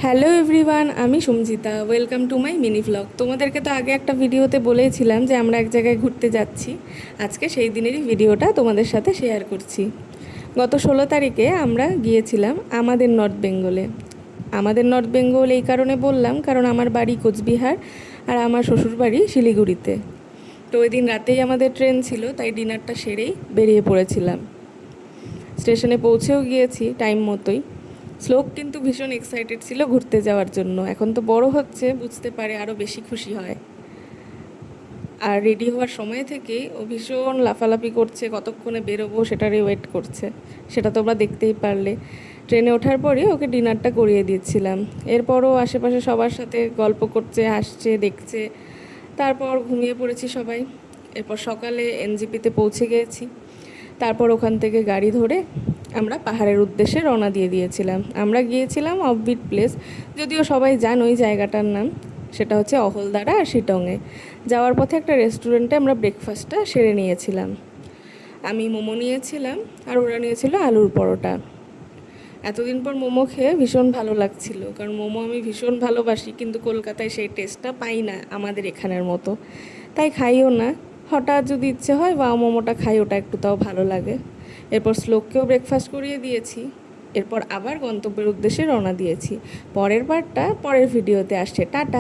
Hello everyone, আমি Sanjita. Welcome to my mini vlog. তোমাদেরকে তো আগে একটা ভিডিওতে বলেইছিলাম যে আমরা এক জায়গায় ঘুরতে যাচ্ছি। আজকে সেই দিনেরই ভিডিওটা তোমাদের সাথে শেয়ার করছি। গত 16 তারিখে আমরা গিয়েছিলাম আমাদের নর্থ বেঙ্গলে। আমাদের নর্থ বেঙ্গল এই কারণে বললাম কারণ আমার বাড়ি কোচবিহার আর আমার শ্বশুর বাড়ি শিলিগুড়িতে। তো ওই দিন রাতেই আমাদের ট্রেন ছিল, তাই ডিনারটা সেরেই বেরিয়ে পড়েছিলাম। স্টেশনে পৌঁছেও গিয়েছি টাইম মতোই। শ্লোক কিন্তু ভীষণ এক্সাইটেড ছিল ঘুরতে যাওয়ার জন্য। এখন তো বড় হচ্ছে, বুঝতে পারে, আরও বেশি খুশি হয়। আর রেডি হওয়ার সময় থেকেই ও ভীষণ লাফালাফি করছে, কতক্ষণে বেরোবো সেটারই ওয়েট করছে। সেটা তোমরা দেখতেই পারলে। ট্রেনে ওঠার পরই ওকে ডিনারটা করিয়ে দিচ্ছিলাম। এরপরও আশেপাশে সবার সাথে গল্প করছে, হাসছে, দেখছে। তারপর ঘুমিয়ে পড়েছি সবাই। এরপর সকালে এনজিপিতে পৌঁছে গিয়েছি। তারপর ওখান থেকে গাড়ি ধরে আমরা পাহাড়ের উদ্দেশ্যে রওনা দিয়ে দিয়েছিলাম। আমরা গিয়েছিলাম অফবিট প্লেস, যদিও সবাই জানো ওই জায়গাটার নাম। সেটা হচ্ছে অহলদারা আর শিটংয়ে। যাওয়ার পথে একটা রেস্টুরেন্টে আমরা ব্রেকফাস্টটা সেরে নিয়েছিলাম। আমি মোমো নিয়েছিলাম আর ওরা নিয়েছিল আলুর পরোটা। এতদিন পর মোমো খেয়ে ভীষণ ভালো লাগছিল, কারণ মোমো আমি ভীষণ ভালোবাসি, কিন্তু কলকাতায় সেই টেস্টটা পাই না আমাদের এখানের মতো, তাই খাইও না। হঠাৎ যদি ইচ্ছে হয় বা মোমোটা খাই, ওটা একটু তাও ভালো লাগে। এরপর শ্লোককেও ব্রেকফাস্ট করিয়ে দিয়েছি। এরপর আবার গন্তব্যের উদ্দেশ্যে রওনা দিয়েছি। পরের পার্টটা পরের ভিডিওতে আসছে। টাটা।